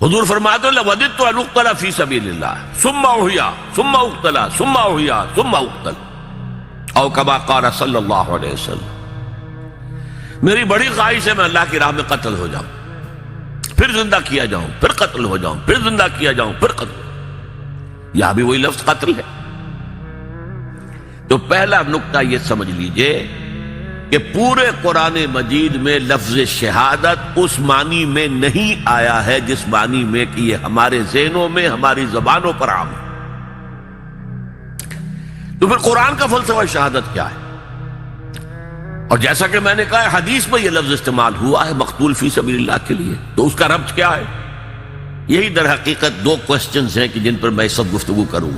حضور فرماتے ہیں لَوَدِدْتُ أَنْ أُقْتَلَ فِي سَبِيلِ اللَّهِ ثُمَّ أُحْيَا ثُمَّ أُقْتَلَ ثُمَّ أُحْيَا ثُمَّ أُقْتَلَ او كما قال صلی اللہ علیہ وسلم. میری بڑی خواہش ہے میں اللہ کی راہ میں قتل ہو جاؤں، پھر زندہ کیا جاؤں، پھر قتل ہو جاؤں، پھر زندہ کیا جاؤں، پھر قتل. یہاں بھی وہی لفظ قتل ہے. تو پہلا نقطہ یہ سمجھ لیجئے کہ پورے قرآن مجید میں لفظ شہادت اس معنی میں نہیں آیا ہے جس معنی میں کہ یہ ہمارے ذہنوں میں، ہماری زبانوں پر عام ہے. تو پھر قرآن کا فلسفہ شہادت کیا ہے؟ اور جیسا کہ میں نے کہا حدیث میں یہ لفظ استعمال ہوا ہے مقتول فی سبیل اللہ کے لیے، تو اس کا ربط کیا ہے؟ یہی در حقیقت دو کوسچنز ہیں کہ جن پر میں اس وقت گفتگو کروں.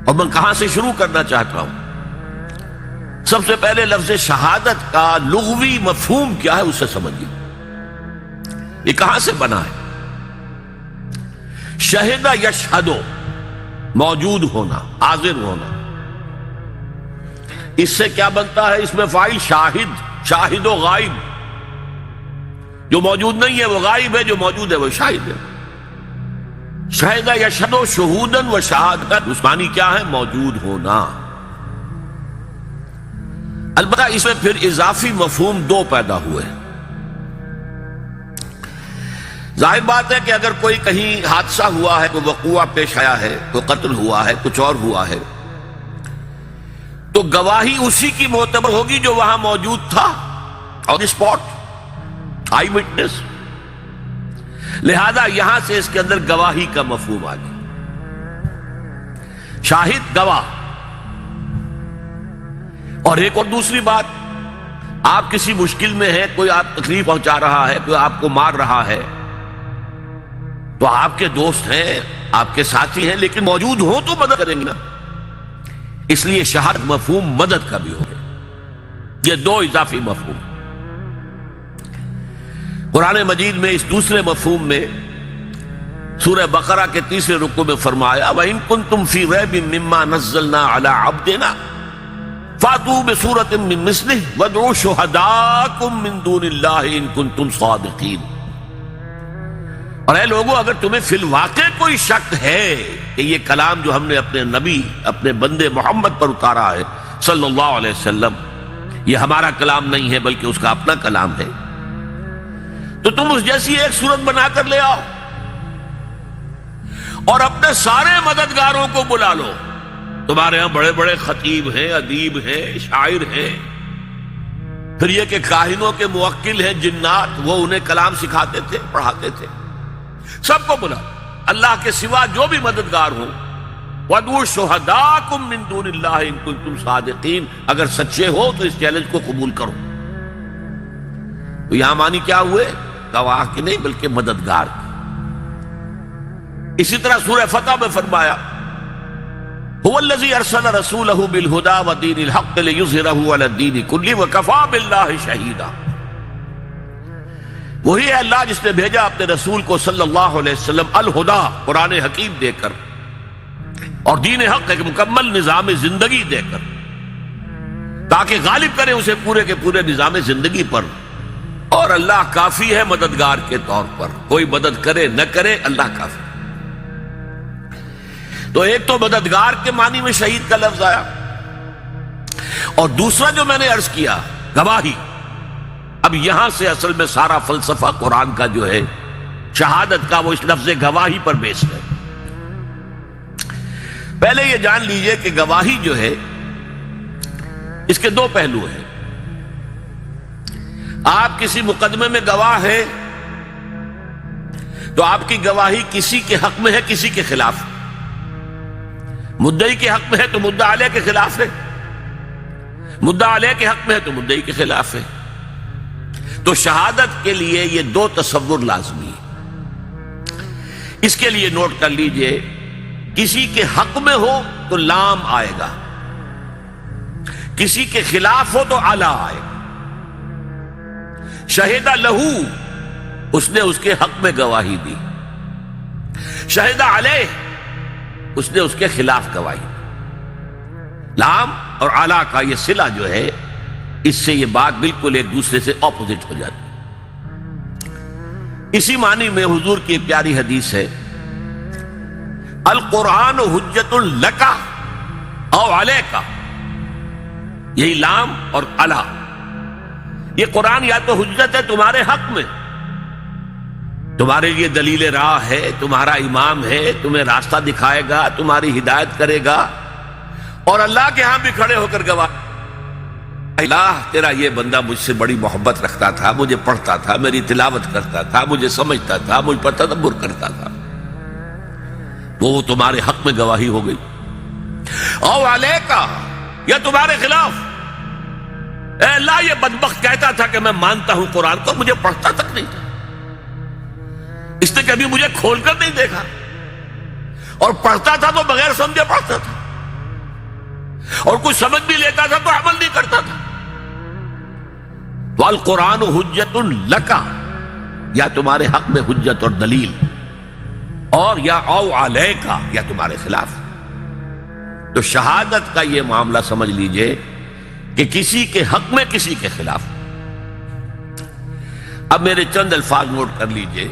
اور میں کہاں سے شروع کرنا چاہتا ہوں؟ سب سے پہلے لفظ شہادت کا لغوی مفہوم کیا ہے اسے سمجھیے. یہ کہاں سے بنا ہے؟ شہد یشہد، موجود ہونا، حاضر ہونا. اس سے کیا بنتا ہے؟ اس میں فاعل شاہد، شاہد و غائب. جو موجود نہیں ہے وہ غائب ہے، جو موجود ہے وہ شاہد ہے. شہد یشہد شہودن و شہادت، اس معنی کیا ہے؟ موجود ہونا. البتہ اس میں پھر اضافی مفہوم دو پیدا ہوئے. ظاہر بات ہے کہ اگر کوئی کہیں حادثہ ہوا ہے، کوئی وقوعہ پیش آیا ہے، کوئی قتل ہوا ہے، کچھ اور ہوا ہے، تو گواہی اسی کی معتبر ہوگی جو وہاں موجود تھا، آن اسپاٹ، آئی وٹنس. لہذا یہاں سے اس کے اندر گواہی کا مفہوم آ گیا. شاہد، گواہ. اور ایک اور دوسری بات، آپ کسی مشکل میں ہیں، کوئی آپ تکلیف پہنچا رہا ہے، کوئی آپ کو مار رہا ہے، تو آپ کے دوست ہیں، آپ کے ساتھی ہیں، لیکن موجود ہوں تو مدد کریں گے نا. اس لیے شہادت مفہوم مدد کا بھی ہو گیا. یہ دو اضافی مفہوم. قرآن مجید میں اس دوسرے مفہوم میں سورہ بقرہ کے تیسرے رکوع میں فرمایا وَإِن كُنتُمْ فِي رَيْبٍ مِّمَّا نَزَّلْنَا عَلَىٰ عَبْدِنَا فَأْتُوا بِسُورَةٍ مِّن مِّثْلِهِ وَادْعُوا شُهَدَاءَكُم مِّن دُونِ اللَّهِ إِن كُنتُمْ صَادِقِينَ. اور اے لوگوں، اگر تمہیں فی الواقع کوئی شک ہے کہ یہ کلام جو ہم نے اپنے نبی، اپنے بندے محمد پر اتارا ہے صلی اللہ علیہ وسلم، یہ ہمارا کلام نہیں ہے بلکہ اس کا اپنا کلام ہے، تو تم اس جیسی ایک صورت بنا کر لے آؤ اور اپنے سارے مددگاروں کو بلا لو. تمہارے ہاں بڑے بڑے خطیب ہیں، ادیب ہیں، شاعر ہیں، پھر یہ کہ کاہنوں کے موکل ہیں، جنات، وہ انہیں کلام سکھاتے تھے، پڑھاتے تھے. سب کو بلا، اللہ کے سوا جو بھی مددگار ہوں. وَادْعُوا شُهَدَاءَكُم مِّن دُونِ اللَّهِ إِن كُنتُمْ صَادِقِينَ. اگر سچے ہو تو اس چیلنج کو قبول کرو. تو یہاں معنی کیا ہوئے؟ گواہ کی نہیں بلکہ مددگار کی. اسی طرح سورہ فتح میں فرمایا هُوَ الَّذِي أَرْسَلَ رَسُولَهُ بِالْهُدَىٰ وَدِينِ الْحَقِّ لِيُظْهِرَهُ عَلَى الدِّينِ كُلِّهِ وَكَفَىٰ بِاللَّهِ شَهِيدًا. وہی ہے اللہ جس نے بھیجا اپنے رسول کو صلی اللہ علیہ وسلم الہدا، قرآن حکیم دے کر، اور دین حق ایک مکمل نظام زندگی دے کر، تاکہ غالب کرے اسے پورے کے پورے نظام زندگی پر. اور اللہ کافی ہے مددگار کے طور پر. کوئی مدد کرے نہ کرے، اللہ کافی. تو ایک تو مددگار کے معنی میں شہید کا لفظ آیا، اور دوسرا جو میں نے عرض کیا گواہی. اب یہاں سے اصل میں سارا فلسفہ قرآن کا جو ہے شہادت کا، وہ اس لفظ گواہی پر بیس ہے. پہلے یہ جان لیجئے کہ گواہی جو ہے اس کے دو پہلو ہیں. آپ کسی مقدمے میں گواہ ہیں تو آپ کی گواہی کسی کے حق میں ہے، کسی کے خلاف. مدعی کے حق میں ہے تو مدعا علیہ کے خلاف ہے، مدعا علیہ کے حق میں ہے تو مدعی کے خلاف ہے. تو شہادت کے لیے یہ دو تصور لازمی ہے. اس کے لیے نوٹ کر لیجئے، کسی کے حق میں ہو تو لام آئے گا، کسی کے خلاف ہو تو اعلی آئے گا. شہیدہ لہو، اس نے اس کے حق میں گواہی دی. شہیدہ علیہ، اس نے اس کے خلاف گواہی دی. لام اور اعلی کا یہ صلہ جو ہے، اس سے یہ بات بالکل ایک دوسرے سے اپوزٹ ہو جاتی. اسی معنی میں حضور کی ایک پیاری حدیث ہے، القرآن حجت لک او علیک، یہی لام اور علا، یہ قرآن یا تو حجت ہے تمہارے حق میں، تمہارے لیے دلیل راہ ہے، تمہارا امام ہے، تمہیں راستہ دکھائے گا، تمہاری ہدایت کرے گا، اور اللہ کے ہاں بھی کھڑے ہو کر گواہ، اللہ تیرا یہ بندہ مجھ سے بڑی محبت رکھتا تھا، مجھے پڑھتا تھا، میری تلاوت کرتا تھا، مجھے سمجھتا تھا، مجھ پر تدبر کرتا تھا، وہ تمہارے حق میں گواہی ہو گئی، او علیکا، یا تمہارے خلاف، اے اللہ یہ بدبخت کہتا تھا کہ میں مانتا ہوں قرآن کو، مجھے پڑھتا تک نہیں تھا، اس نے کبھی مجھے کھول کر نہیں دیکھا، اور پڑھتا تھا تو بغیر سمجھے پڑھتا تھا، اور کچھ سمجھ بھی لیتا تھا تو عمل نہیں کرتا تھا، والقرآن حجت لک، یا تمہارے حق میں حجت اور دلیل، اور یا او علیک، یا تمہارے خلاف۔ تو شہادت کا یہ معاملہ سمجھ لیجئے کہ کسی کے حق میں کسی کے خلاف۔ اب میرے چند الفاظ نوٹ کر لیجئے۔